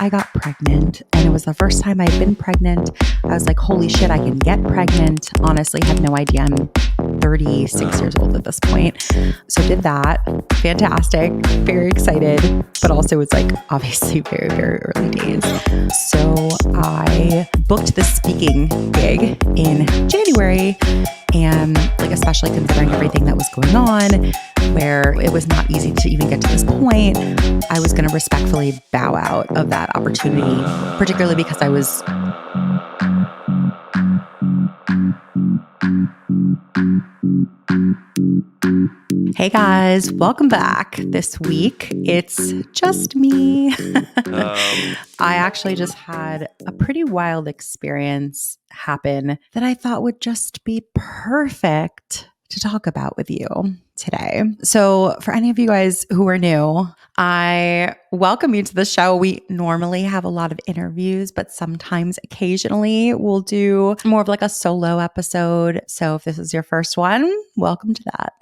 I got pregnant, and it was the first time I'd been pregnant. I was like, holy shit, I can get pregnant. Honestly, had no idea. I'm 36 years old at this point. So did that. Fantastic. Very excited. But also it's like obviously very, very early days. So I booked the speaking gig in January. And like, especially considering everything that was going on, where it was not easy to even get to this point, I was going to respectfully bow out of that opportunity, particularly because I was Hey guys, welcome back. This week, it's just me. I actually just had a pretty wild experience happen that I thought would just be perfect to talk about with you today. So for any of you guys who are new, I welcome you to the show. We normally have a lot of interviews, but sometimes occasionally we'll do more of like a solo episode. So if this is your first one, welcome to that.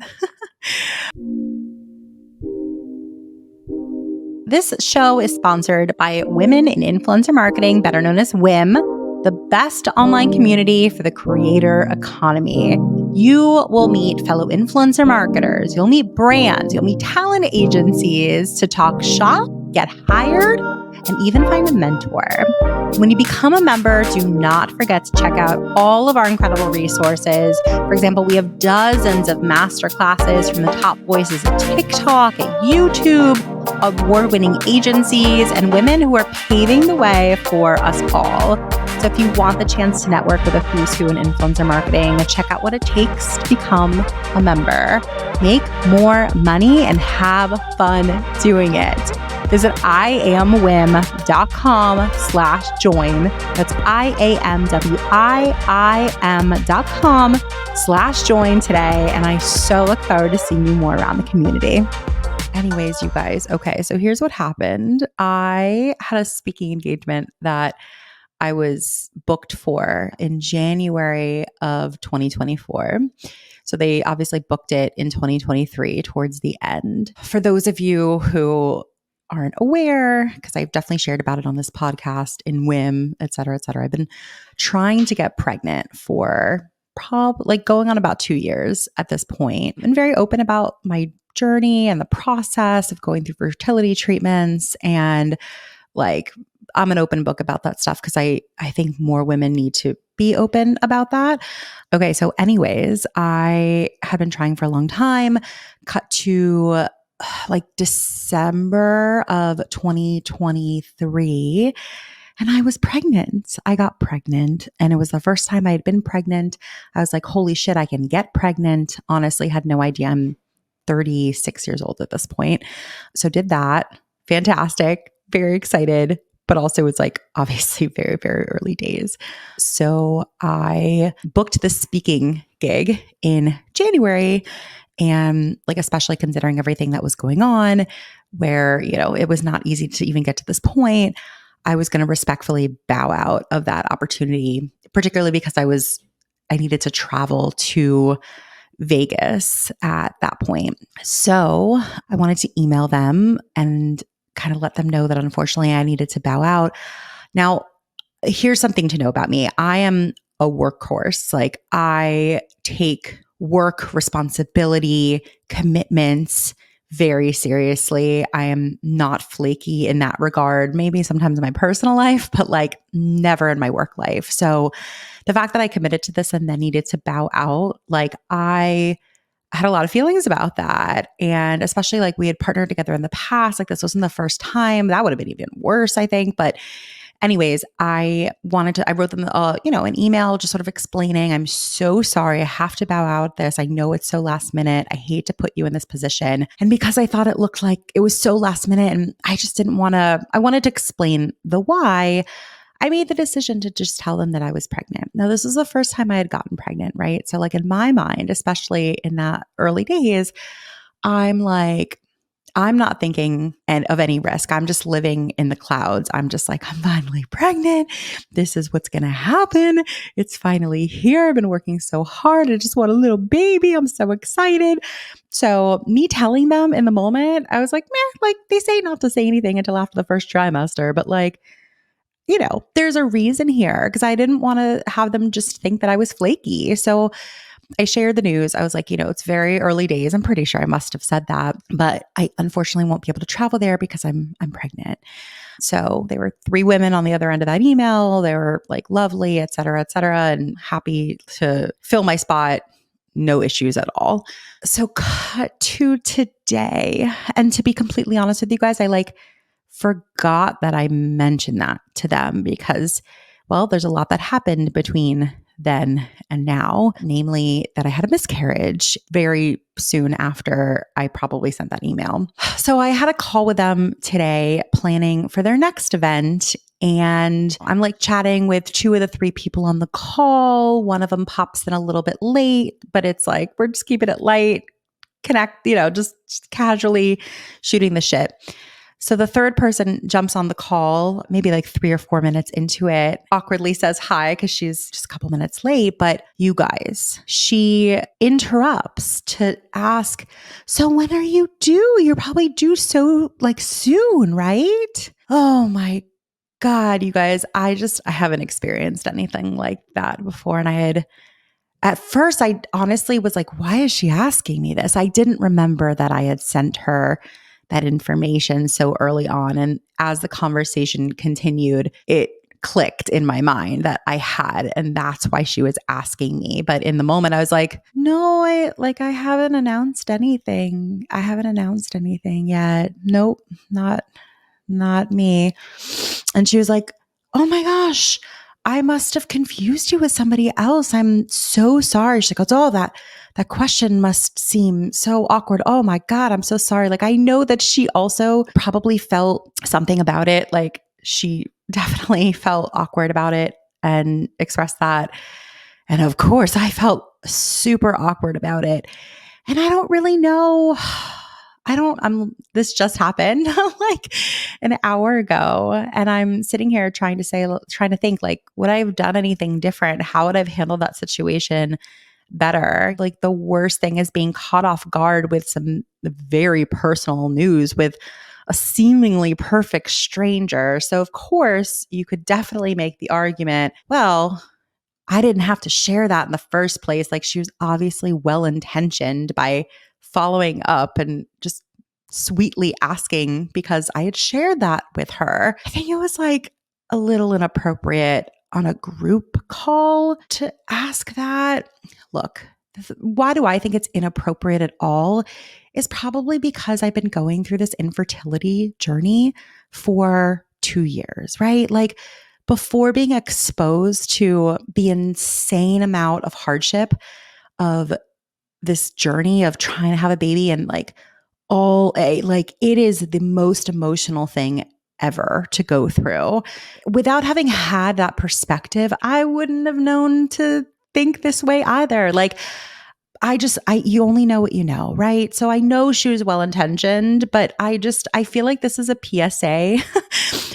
This show is sponsored by Women in Influencer Marketing, better known as WIIM, the best online community for the creator economy. You will meet fellow influencer marketers, you'll meet brands, you'll meet talent agencies to talk shop, get hired, and even find a mentor. When you become a member, do not forget to check out all of our incredible resources. For example, we have dozens of masterclasses from the top voices at TikTok, at YouTube, award-winning agencies, and women who are paving the way for us all. So if you want the chance to network with a who's who in influencer marketing, check out what it takes to become a member. Make more money and have fun doing it. Visit iamwim.com/join. That's iamwim.com/join today. And I so look forward to seeing you more around the community. Anyways, you guys, okay, so here's what happened. I had a speaking engagement that I was booked for in January of 2024. So they obviously booked it in 2023 towards the end. For those of you who aren't aware, because I've definitely shared about it on this podcast in WIIM, et cetera, I've been trying to get pregnant for probably going on about 2 years at this point. I'm very open about my journey and the process of going through fertility treatments, and like I'm an open book about that stuff because I think more women need to be open about that. Okay, so anyways, I had been trying for a long time. Cut to like December of 2023, and I was pregnant. I got pregnant, and it was the first time I had been pregnant. I was like, holy shit, I can get pregnant. Honestly, had no idea. I'm 36 years old at this point. So did that. Fantastic. Very excited. But also it's like obviously very, very early days. So I booked the speaking gig in January, and like, especially considering everything that was going on, where, you know, it was not easy to even get to this point, I was going to respectfully bow out of that opportunity, particularly because I needed to travel to Vegas at that point. So I wanted to email them and kind of let them know that unfortunately I needed to bow out. Now, here's something to know about me. I am a workhorse. Like, I take work responsibility, commitments very seriously. I am not flaky in that regard. Maybe sometimes in my personal life, but like never in my work life. So the fact that I committed to this and then needed to bow out, like I had a lot of feelings about that. And especially like we had partnered together in the past, like this wasn't the first time. That would have been even worse, I think. But anyways, I wrote them, an email just sort of explaining, I'm so sorry. I have to bow out this. I know it's so last minute. I hate to put you in this position. And because I thought it looked like it was so last minute and I just I wanted to explain the why, I made the decision to just tell them that I was pregnant. Now, this was the first time I had gotten pregnant, right? So like in my mind, especially in that early days, I'm like, I'm not thinking of any risk. I'm just living in the clouds. I'm just like, I'm finally pregnant. This is what's going to happen. It's finally here. I've been working so hard. I just want a little baby. I'm so excited. So me telling them in the moment, I was like, meh, like they say not to say anything until after the first trimester, but like, there's a reason here because I didn't want to have them just think that I was flaky. So I shared the news. I was like, it's very early days. I'm pretty sure I must have said that, but I unfortunately won't be able to travel there because I'm pregnant. So there were 3 women on the other end of that email. They were like lovely, et cetera, and happy to fill my spot. No issues at all. So cut to today. And to be completely honest with you guys, I forgot that I mentioned that to them because, well, there's a lot that happened between then and now, namely that I had a miscarriage very soon after I probably sent that email. So I had a call with them today planning for their next event. And I'm like chatting with 2 of the 3 people on the call. One of them pops in a little bit late, but it's like, we're just keeping it light, connect, just casually shooting the shit. So the third person jumps on the call, maybe like 3 or 4 minutes into it, awkwardly says hi because she's just a couple minutes late. But you guys, she interrupts to ask, so when are you due? You're probably due so like soon, right? Oh my God, you guys, I haven't experienced anything like that before. And at first, I honestly was like, why is she asking me this? I didn't remember that I had sent her that information so early on. And as the conversation continued, it clicked in my mind that I had, and that's why she was asking me. But in the moment, I was like, no, I haven't announced anything. I haven't announced anything yet. Nope, not me. And she was like, oh my gosh, I must have confused you with somebody else. I'm so sorry. She goes, oh, that question must seem so awkward. Oh my God, I'm so sorry. Like, I know that she also probably felt something about it. Like, she definitely felt awkward about it and expressed that. And of course, I felt super awkward about it. And I don't really know. This just happened like an hour ago. And I'm sitting here trying to think like, would I have done anything different? How would I have handled that situation better? Like the worst thing is being caught off guard with some very personal news with a seemingly perfect stranger. So of course you could definitely make the argument, well, I didn't have to share that in the first place. Like she was obviously well-intentioned by following up and just sweetly asking because I had shared that with her. I think it was like a little inappropriate on a group call to ask that. Look, why do I think it's inappropriate at all is probably because I've been going through this infertility journey for 2 years, right? Like before being exposed to the insane amount of hardship of this journey of trying to have a baby and like it is the most emotional thing ever to go through. Without having had that perspective, I wouldn't have known to think this way either. Like you only know what you know, right? So I know she was well-intentioned, but I feel like this is a PSA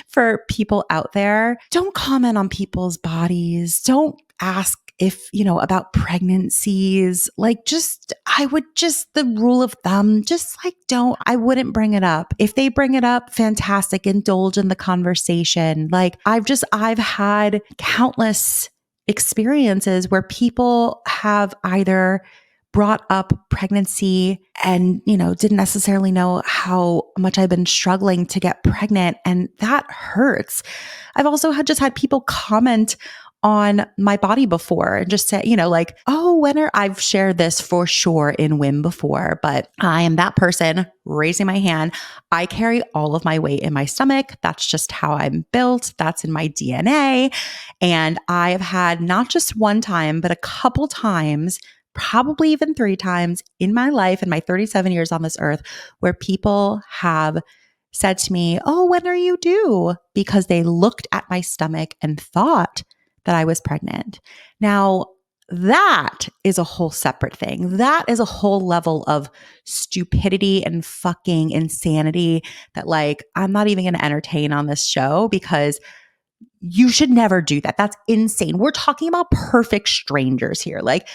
for people out there. Don't comment on people's bodies. Don't ask if, about pregnancies. The rule of thumb, I wouldn't bring it up. If they bring it up, fantastic, indulge in the conversation. Like I've had countless experiences where people have either brought up pregnancy and, didn't necessarily know how much I've been struggling to get pregnant. And that hurts. I've also had people comment on my body before and just say, I've shared this for sure in WIIM before, but I am that person raising my hand. I carry all of my weight in my stomach. That's just how I'm built. That's in my DNA. And I have had not just one time, but a couple times, probably even 3 times in my life, in my 37 years on this earth, where people have said to me, oh, when are you due? Because they looked at my stomach and thought that I was pregnant. Now, that is a whole separate thing. That is a whole level of stupidity and fucking insanity that like I'm not even going to entertain on this show because you should never do that. That's insane. We're talking about perfect strangers here. Like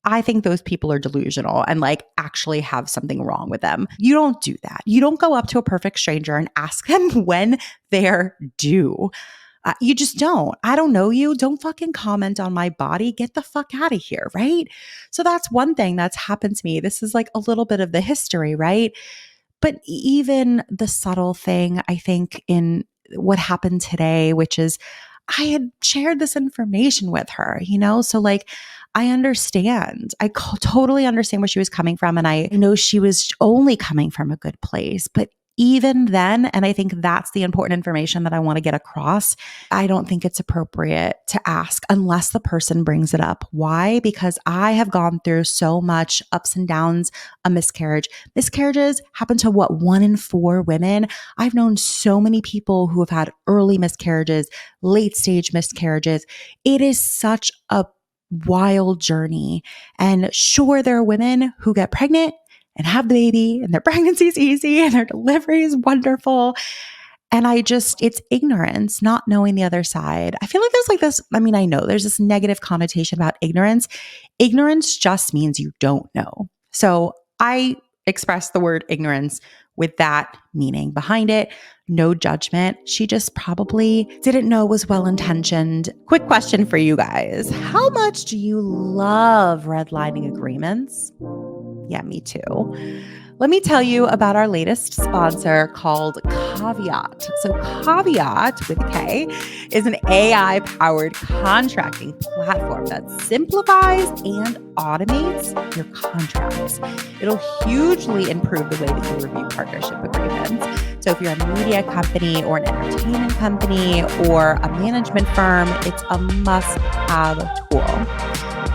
I think those people are delusional and like actually have something wrong with them. You don't do that. You don't go up to a perfect stranger and ask them when they're due. You just don't. I don't know you. Don't fucking comment on my body. Get the fuck out of here, right? So that's one thing that's happened to me. This is like a little bit of the history, right? But even the subtle thing, I think, in what happened today, which is I had shared this information with her, you know? So, like, I understand. Totally understand where she was coming from. And I know she was only coming from a good place. But even then, and I think that's the important information that I want to get across, I don't think it's appropriate to ask unless the person brings it up. Why? Because I have gone through so much ups and downs, a miscarriage. Miscarriages happen to what, 1 in 4 women? I've known so many people who have had early miscarriages, late stage miscarriages. It is such a wild journey. And sure, there are women who get pregnant and have the baby and their pregnancy is easy and their delivery is wonderful. And it's ignorance, not knowing the other side. I feel like there's like this, I mean, I know there's this negative connotation about ignorance. Ignorance just means you don't know. So I express the word ignorance with that meaning behind it. No judgment. She just probably didn't know was well-intentioned. Quick question for you guys. How much do you love redlining agreements? Yeah, me too. Let me tell you about our latest sponsor called Caveat. So Caveat with K is an AI-powered contracting platform that simplifies and automates your contracts. It'll hugely improve the way that you review partnership agreements. So if you're a media company or an entertainment company or a management firm, it's a must-have tool.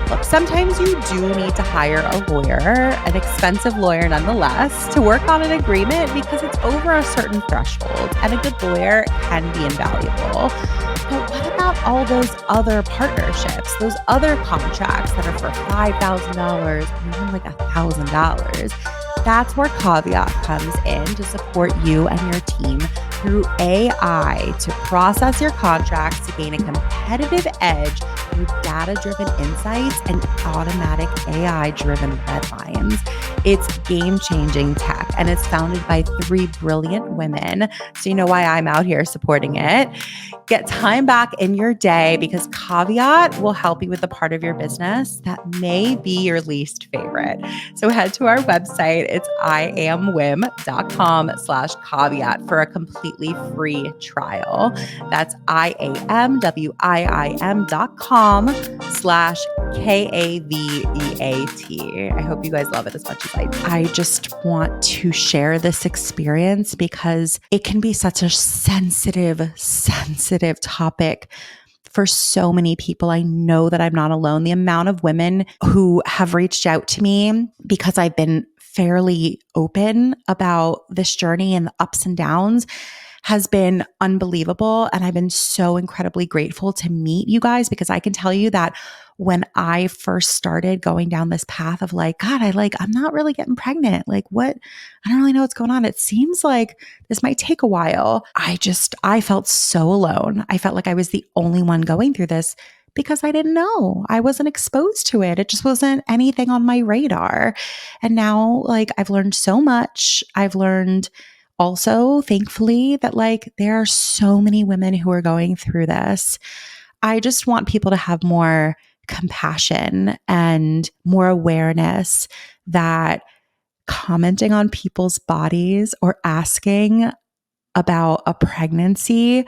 Look, sometimes you do need to hire a lawyer, an expensive lawyer nonetheless, to work on an agreement because it's over a certain threshold, and a good lawyer can be invaluable. But what about all those other partnerships, those other contracts that are for $5,000 or even like $1,000? That's where Caveat comes in to support you and your team through AI to process your contracts to gain a competitive edge through data-driven insights and automatic AI-driven red lines. It's game-changing tech, and it's founded by 3 brilliant women. So you know why I'm out here supporting it. Get time back in your day because Caveat will help you with the part of your business that may be your least favorite. So head to our website. It's iamwim.com/caveat for a completely free trial. That's iamwim.com/KAVEAT. I hope you guys love it as much as I do. I just want to share this experience because it can be such a sensitive topic for so many people. I know that I'm not alone. The amount of women who have reached out to me because I've been fairly open about this journey and the ups and downs has been unbelievable. And I've been so incredibly grateful to meet you guys because I can tell you that when I first started going down this path of like, God, I'm not really getting pregnant. Like what? I don't really know what's going on. It seems like this might take a while. I felt so alone. I felt like I was the only one going through this because I didn't know. I wasn't exposed to it. It just wasn't anything on my radar. And now like I've learned so much. I've learned also, thankfully, that like there are so many women who are going through this. I just want people to have more compassion and more awareness that commenting on people's bodies or asking about a pregnancy,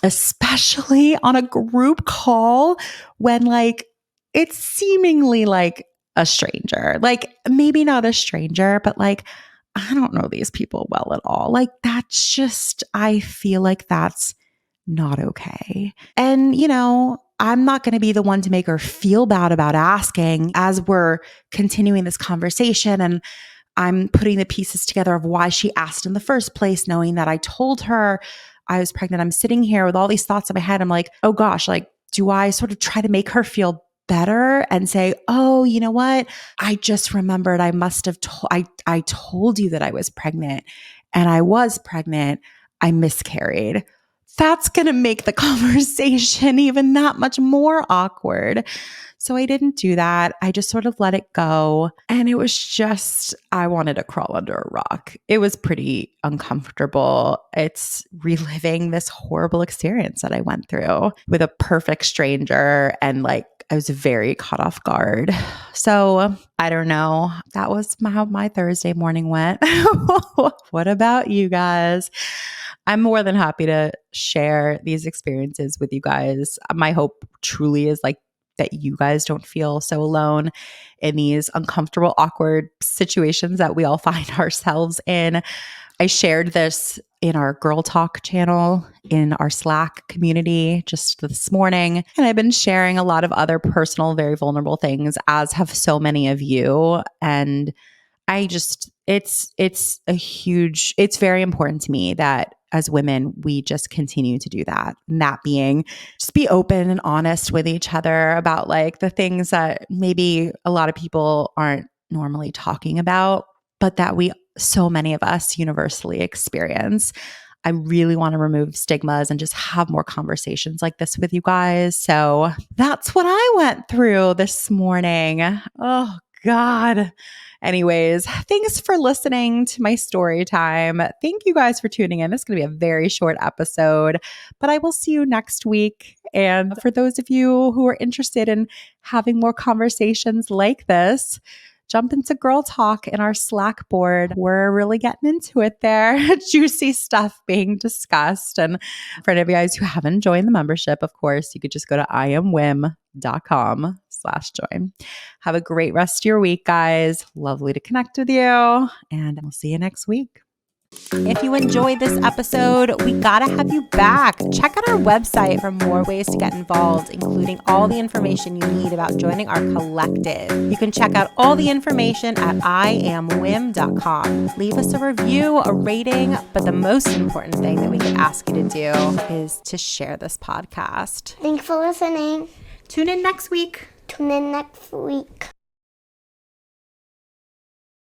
especially on a group call when like it's seemingly like a stranger, like maybe not a stranger, but like I don't know these people well at all. Like that's just, I feel like that's not okay. And, you know, I'm not going to be the one to make her feel bad about asking as we're continuing this conversation. And I'm putting the pieces together of why she asked in the first place, knowing that I told her I was pregnant. I'm sitting here with all these thoughts in my head. I'm like, oh gosh, like, do I sort of try to make her feel better and say, oh, you know what? I just remembered I must have I told you that I was pregnant and I was pregnant. I miscarried. That's going to make the conversation even that much more awkward. So I didn't do that. I just sort of let it go. And it was just, I wanted to crawl under a rock. It was pretty uncomfortable. It's reliving this horrible experience that I went through with a perfect stranger. And like, I was very caught off guard. So I don't know. That was how my Thursday morning went. What about you guys? I'm more than happy to share these experiences with you guys. My hope truly is like that you guys don't feel so alone in these uncomfortable, awkward situations that we all find ourselves in. I shared this in our Girl Talk channel in our Slack community just this morning. And I've been sharing a lot of other personal, very vulnerable things, as have so many of you. And I just, it's very important to me that as women, we just continue to do that. And that being just be open and honest with each other about like the things that maybe a lot of people aren't normally talking about, but that so many of us universally experience. I really want to remove stigmas and just have more conversations like this with you guys. So that's what I went through this morning. Oh, God. Anyways, thanks for listening to my story time. Thank you guys for tuning in. This is going to be a very short episode, but I will see you next week. And for those of you who are interested in having more conversations like this, jump into Girl Talk in our Slack board. We're really getting into it there. Juicy stuff being discussed. And for any of you guys who haven't joined the membership, of course, you could just go to iamwim.com/join. Have a great rest of your week, guys. Lovely to connect with you. And we'll see you next week. If you enjoyed this episode, we gotta have you back. Check out our website for more ways to get involved, including all the information you need about joining our collective. You can check out all the information at iamwim.com. Leave us a review, a rating, but the most important thing that we could ask you to do is to share this podcast. Thanks for listening. Tune in next week. Tune in next week.